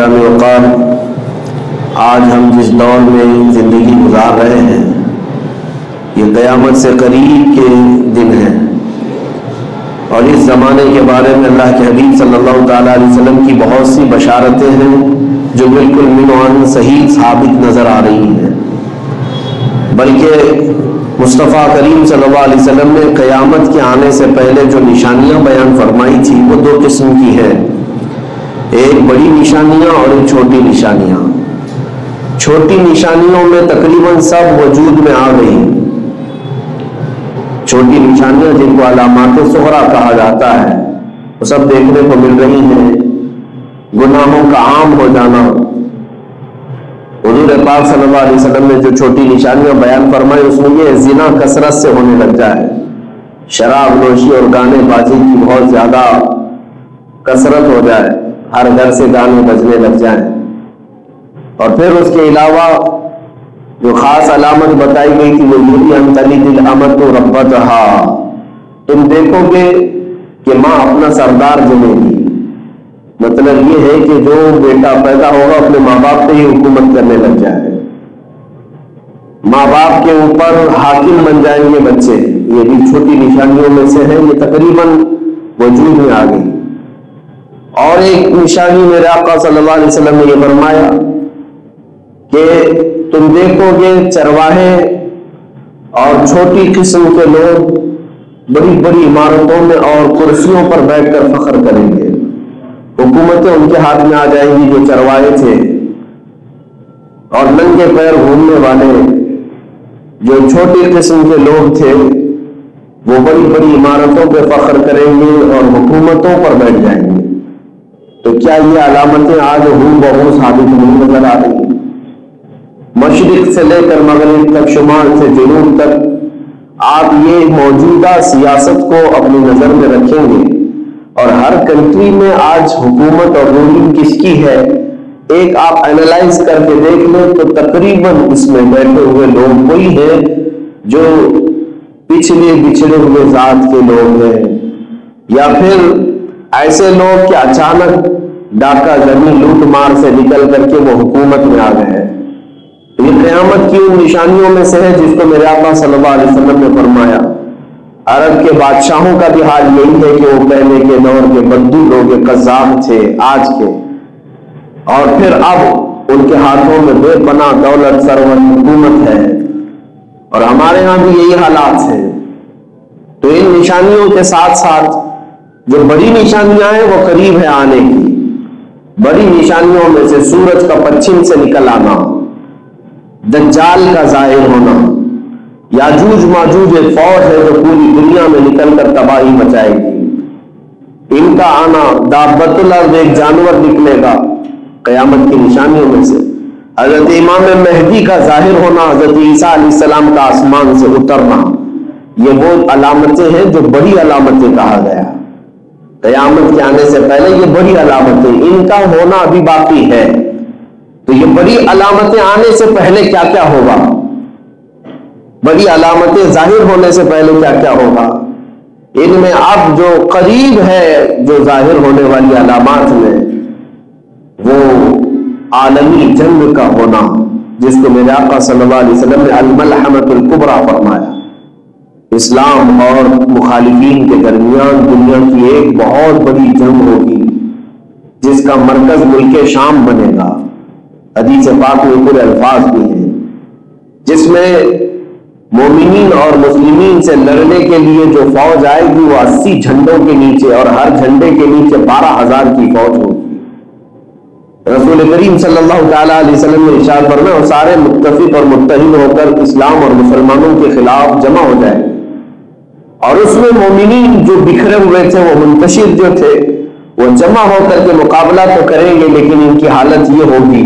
کرام وقار، آج ہم جس دور میں زندگی گزار رہے ہیں یہ قیامت سے قریب کے دن ہیں، اور اس زمانے کے بارے میں اللہ کے حبیب صلی اللہ تعالیٰ علیہ وسلم کی بہت سی بشارتیں ہیں جو بالکل من و عن صحیح ثابت نظر آ رہی ہیں۔ بلکہ مصطفیٰ کریم صلی اللہ علیہ وسلم نے قیامت کے آنے سے پہلے جو نشانیاں بیان فرمائی تھی وہ دو قسم کی ہیں، ایک بڑی نشانیاں اور ایک چھوٹی نشانیاں۔ چھوٹی نشانیوں میں تقریباً سب وجود میں آ گئی۔ چھوٹی نشانیاں جن کو علامات صغریٰ کہا جاتا ہے وہ سب دیکھنے کو مل رہی ہیں۔ گناہوں کا عام ہو جانا، حضور پاک صلی اللہ علیہ وسلم نے جو چھوٹی نشانیاں بیان فرمائی اس میں یہ زنا کثرت سے ہونے لگ جائے، شراب نوشی اور گانے بازی کی بہت زیادہ کثرت ہو جائے، ہر گھر سے گانے بجنے لگ جائیں۔ اور پھر اس کے علاوہ جو خاص علامت بتائی گئی تھی وہ یہ ان تلد الامۃ ربتہا، تم دیکھو گے کہ ماں اپنا سردار جنے گی۔ مطلب یہ ہے کہ جو بیٹا پیدا ہوگا اپنے ماں باپ پہ ہی حکومت کرنے لگ جائے، ماں باپ کے اوپر حاکم بن جائیں گے بچے۔ یہ بھی چھوٹی نشانیوں میں سے ہے، یہ تقریباً وجود میں آ گئی۔ اور ایک نشانی میرے آقا صلی اللہ علیہ وسلم نے یہ فرمایا کہ تم دیکھو گے چرواہے اور چھوٹی قسم کے لوگ بڑی بڑی عمارتوں میں اور کرسیوں پر بیٹھ کر فخر کریں گے، حکومتیں ان کے ہاتھ میں آ جائیں گی۔ جو چرواہے تھے اور ننگے پیر گھومنے والے جو چھوٹی قسم کے لوگ تھے وہ بڑی بڑی عمارتوں پہ فخر کریں گے اور حکومتوں پر بیٹھ جائیں گے۔ تو کیا یہ علامتیں آج ہوں بہو ثابت نہیں نظر آ رہی؟ مشرق سے لے کر مغرب تک، شمال سے جنوب تک، آپ یہ موجودہ سیاست کو اپنی نظر میں رکھیں گے اور ہر کنٹری میں آج حکومت اور رولنگ کس کی ہے ایک آپ اینالائز کر کے دیکھ لیں تو تقریباً اس میں بیٹھے ہوئے لوگ کوئی ہیں جو پچھلے بچھڑے ہوئے ذات کے لوگ ہیں، یا پھر ایسے لوگ کہ اچانک ڈاکہ زنی لوٹ مار سے نکل کر کے وہ حکومت میں آ گئے ہیں۔ یہ قیامت کی ان نشانیوں میں سے ہے جس کو میرے آقا صلی اللہ علیہ وسلم نے فرمایا۔ عرب کے بادشاہوں کا بھی حال یہی ہے کہ وہ پہلے کے دور کے بدو لوگ قذاب تھے آج کے، اور پھر اب ان کے ہاتھوں میں بے پناہ دولت ثروت حکومت ہے، اور ہمارے ہاں بھی یہی حالات ہیں۔ تو ان نشانیوں کے ساتھ ساتھ جو بڑی نشانیاں ہیں وہ قریب ہے آنے کی۔ بڑی نشانیوں میں سے سورج کا پچھم سے نکل آنا، دجال کا ظاہر ہونا، یاجوج ماجوج ایک فوج ہے جو پوری دنیا میں نکل کر تباہی مچائے گی، ان کا آنا، دابۃ الارض ایک جانور نکلے گا قیامت کی نشانیوں میں سے، حضرت امام مہدی کا ظاہر ہونا، حضرت عیسیٰ علیہ السلام کا آسمان سے اترنا، یہ وہ علامتیں ہیں جو بڑی علامتیں کہا گیا۔ قیامت کے آنے سے پہلے یہ بڑی علامتیں، ان کا ہونا ابھی باقی ہے۔ تو یہ بڑی علامتیں آنے سے پہلے کیا کیا ہوگا، بڑی علامتیں ظاہر ہونے سے پہلے کیا کیا ہوگا، ان میں اب جو قریب ہے جو ظاہر ہونے والی علامات میں وہ عالمی جنگ کا ہونا، جس کو میرے آقا صلی اللہ علیہ وسلم نے الملحمۃ الکبریٰ فرمایا۔ اسلام اور مخالفین کے درمیان دنیا کی ایک بہت بڑی جنگ ہوگی جس کا مرکز ملک شام بنے گا۔ حدیث پاک میں پورے الفاظ بھی ہیں جس میں مومنین اور مسلمین سے لڑنے کے لیے جو فوج آئے گی وہ 80 جھنڈوں کے نیچے، اور ہر جھنڈے کے نیچے 12,000 کی فوج ہوگی۔ رسول کریم صلی اللہ تعالیٰ علیہ وسلم نے ارشاد فرمایا اور سارے متفق اور متحد ہو کر اسلام اور مسلمانوں کے خلاف جمع ہو جائے، اور اس میں مومنین جو بکھرے ہوئے تھے، وہ منتشر جو تھے، وہ جمع ہو کر کے مقابلہ تو کریں گے، لیکن ان کی حالت یہ ہوگی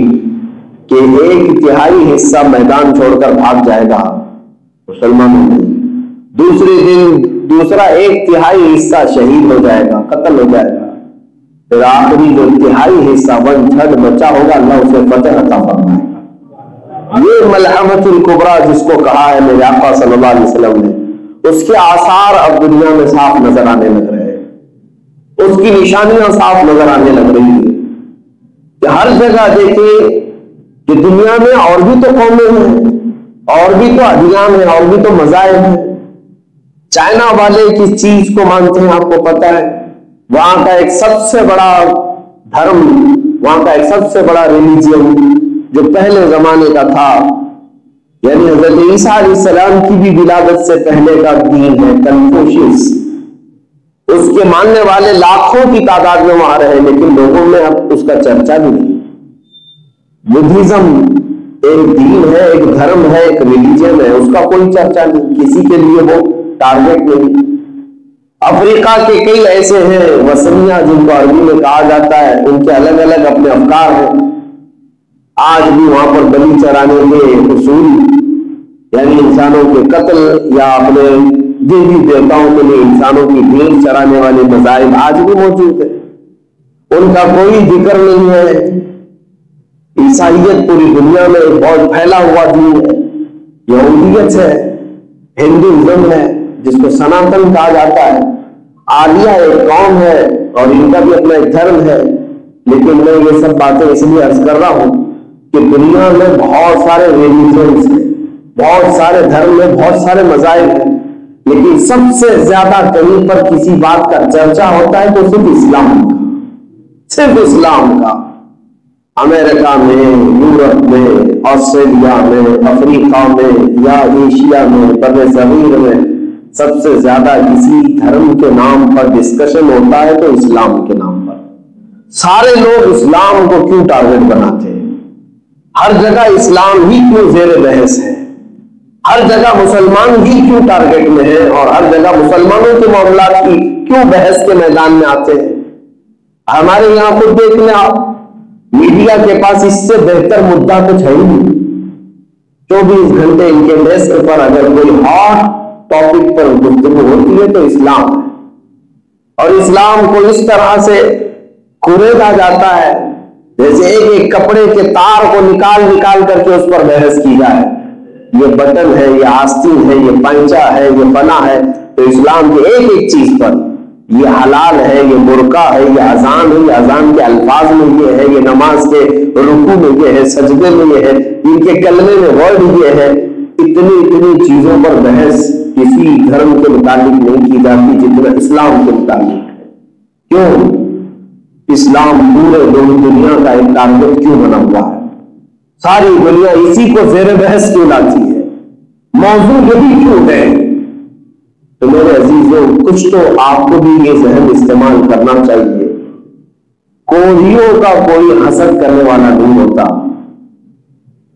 کہ 1/3 حصہ میدان چھوڑ کر بھاگ جائے گا مسلمانوں میں، دوسرے دن دوسرا 1/3 حصہ شہید ہو جائے گا، قتل ہو جائے گا، پھر آخری جو 1/3 حصہ 1/3 بچا ہوگا اللہ اسے فتح عطا فرمائے گا۔ یہ ملحمۃ الکبریٰ جس کو کہا ہے میرے آقا صلی اللہ علیہ وسلم نے، اس کے آثار اب دنیا میں صاف نظر آنے لگ رہے ہیں، اس کی نشانیاں صاف نظر آنے لگ رہی ہیں۔ کہ ہر جگہ دیکھیں کہ دنیا میں اور بھی تو قومیں ہیں، اور بھی تو ادیان ہیں، اور بھی تو مذاہب ہیں۔ چائنا والے کس چیز کو مانتے ہیں آپ کو پتا ہے؟ وہاں کا ایک سب سے بڑا دھرم، وہاں کا ایک سب سے بڑا ریلیجن جو پہلے زمانے کا تھا، یعنی حضرت عیسیٰ علیہ السلام کی بھی ولادت سے پہلے کا دین ہے کنفوشیس۔ اس کے ماننے والے لاکھوں کی تعداد میں وہاں رہے، لیکن لوگوں میں اب اس کا چرچا بھی نہیں۔ بدھزم ایک دین ہے، ایک دھرم ہے، ایک ریلیجن ہے، اس کا کوئی چرچا نہیں، کسی کے لیے وہ ٹارگیٹ نہیں۔ افریقہ کے کئی ایسے ہیں وثنیہ جن کو عربی میں کہا جاتا ہے، ان کے الگ الگ اپنے افکار ہیں۔ آج بھی وہاں پر بلی چرانے کے اصول، یعنی انسانوں کے قتل یا اپنے دیوی دیوتاؤں کے لیے انسانوں کی بھیڑ چرانے والے مذاہب آج بھی موجود ہیں، ان کا کوئی ذکر نہیں ہے۔ عیسائیت پوری دنیا میں بہت پھیلا ہوا دین ہے، یہودیت ہے، ہندوازم ہے جس کو سناتن کہا جاتا ہے، آریہ ایک قوم ہے اور ان کا بھی اپنا ایک دھرم ہے۔ لیکن میں یہ سب باتیں اس لیے عرض کر رہا ہوں کہ دنیا میں بہت سارے ریلیجنز ہیں، بہت سارے دھرم میں بہت سارے مذاہب ہیں، لیکن سب سے زیادہ کہیں پر کسی بات کا چرچا ہوتا ہے تو صرف اسلام کا، صرف اسلام کا۔ امریکہ میں، یورپ میں، آسٹریلیا میں، افریقہ میں یا ایشیا میں، بر صغیر میں سب سے زیادہ کسی دھرم کے نام پر ڈسکشن ہوتا ہے تو اسلام کے نام پر۔ سارے لوگ اسلام کو کیوں ٹارگٹ بناتے ہیں؟ ہر جگہ اسلام ہی کیوں زیر بحث ہے؟ ہر جگہ مسلمان ہی کیوں ٹارگٹ میں ہے؟ اور ہر جگہ مسلمانوں کے معاملات کی کیوں بحث کے میدان میں آتے ہیں؟ ہمارے یہاں خود دیکھ لیں آپ، میڈیا کے پاس اس سے بہتر مدعا کچھ ہے ہی نہیں۔ 24 گھنٹے ان کے ڈیسک پر اگر کوئی ہاٹ ٹاپک پر گفتگو ہوتی ہے تو اسلام ہے، اور اسلام کو اس طرح سے کریدا جاتا ہے جیسے ایک ایک کپڑے کے تار کو نکال کر کے اس پر بحث کی جائے، یہ بٹن ہے، یہ آستین ہے، یہ پنچا ہے، یہ فنا ہے۔ تو اسلام کی ایک ایک چیز پر، یہ حلال ہے، یہ برقع ہے، یہ اذان ہے، یہ اذان کے الفاظ میں یہ ہے، یہ نماز کے رکوع میں یہ ہے، سجدے میں یہ ہے، ان کے کلمے میں ورڈ یہ ہے۔ اتنی چیزوں پر بحث کسی دھرم کے متعلق نہیں کی جاتی جتنا اسلام کے متعلق ہے۔ کیوں؟ اسلام پورے دنیا کا ایک ٹارگٹ کیوں بنا ہوا ہے؟ ساری دنیا اسی کو زیر بحث کیوں لاتی ہے؟ موضوع یہی کیوں ہے؟ تو میرے عزیزوں، کچھ تو آپ کو بھی یہ ذہن استعمال کرنا چاہیے، کوڑھیوں کا کوئی حسد کرنے والا نہیں ہوتا،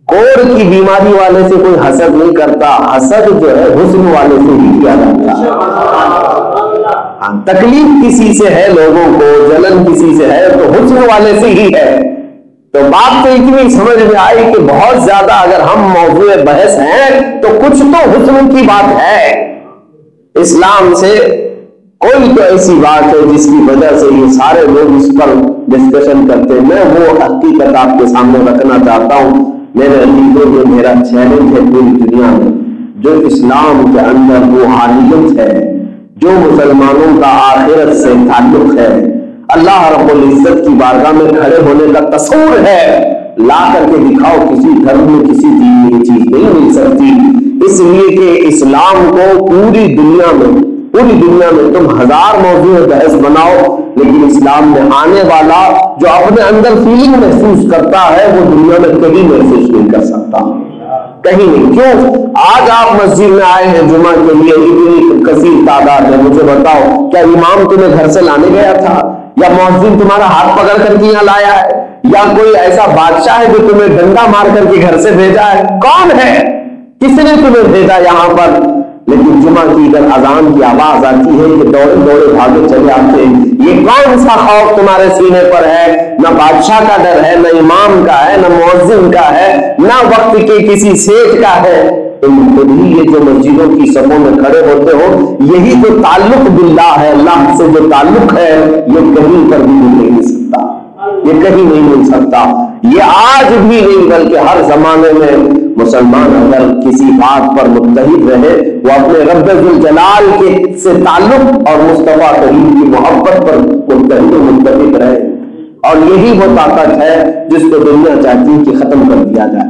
کوڑ کی بیماری والے سے کوئی حسد نہیں کرتا، حسد جو ہے حسن والے سے ہی کیا جاتا ہے۔ تکلیف کسی سے ہے، لوگوں کو جلن کسی سے ہے تو حسن والے سے ہی ہے۔ تو بات تو اتنی سمجھ میں آئی کہ بہت زیادہ اگر ہم موضوع بحث ہیں تو کچھ تو حسن کی بات ہے۔ اسلام سے کوئی تو ایسی بات ہے جس کی وجہ سے یہ سارے لوگ اس پر ڈسکشن کرتے ہیں۔ میں وہ حقیقت آپ کے سامنے رکھنا چاہتا ہوں میرے عزیزوں، جو میرا چیلنج ہے پوری دنیا میں، جو اسلام کے اندر روحانیت ہے، جو مسلمانوں کا آخرت سے تعلق ہے، اللہ رب العزت کی بارگاہ میں کھڑے ہونے کا تصور ہے، لا کر کے دکھاؤ۔ کسی دھرم میں کسی دین میں یہ چیز نہیں مل سکتی، اس لیے کہ اسلام کو پوری دنیا میں تم ہزار موضوع بحث بناؤ، لیکن اسلام میں آنے والا جو اپنے اندر فیلنگ محسوس کرتا ہے وہ دنیا میں کبھی محسوس نہیں کر سکتا، کہیں نہیں۔ کیوں؟ آج آپ مسجد میں آئے ہیں جمعہ کے لیے، اتنی کثیر تعداد ہے، مجھے بتاؤ کیا امام تمہیں گھر سے لانے گیا تھا، یا مؤذن تمہارا ہاتھ پکڑ کر کے یہاں لایا ہے، یا کوئی ایسا بادشاہ ہے جو تمہیں ڈنڈا مار کر کے گھر سے بھیجا ہے؟ کون ہے؟ کس نے تمہیں بھیجا یہاں پر؟ لیکن جمعہ کی اگر اذان کی آواز آتی ہے کہ دوڑے بھاگے چلے آتے ہیں۔ یہ کون سا خوف تمہارے سینے پر ہے؟ نہ بادشاہ کا ڈر ہے، نہ امام کا ہے، نہ مؤذن کا ہے، نہ وقت کے کسی سیٹ کا ہے۔ تم خود ہی یہ جو مسجدوں کی صفوں میں کھڑے ہوتے ہو، یہی جو تعلق باللہ ہے، اللہ سے جو تعلق ہے، یہ کہیں پر بھی نہیں مل سکتا، یہ کہیں نہیں مل سکتا۔ یہ آج بھی نہیں بلکہ ہر زمانے میں مسلمان اگر کسی بات پر متحد رہے، وہ اپنے رب ذوالجلال کے سے تعلق اور مصطفیٰ کریم کی محبت پر متحد و متفق رہے، اور یہی وہ طاقت ہے جس کو دنیا چاہتی ہے کہ ختم کر دیا جائے۔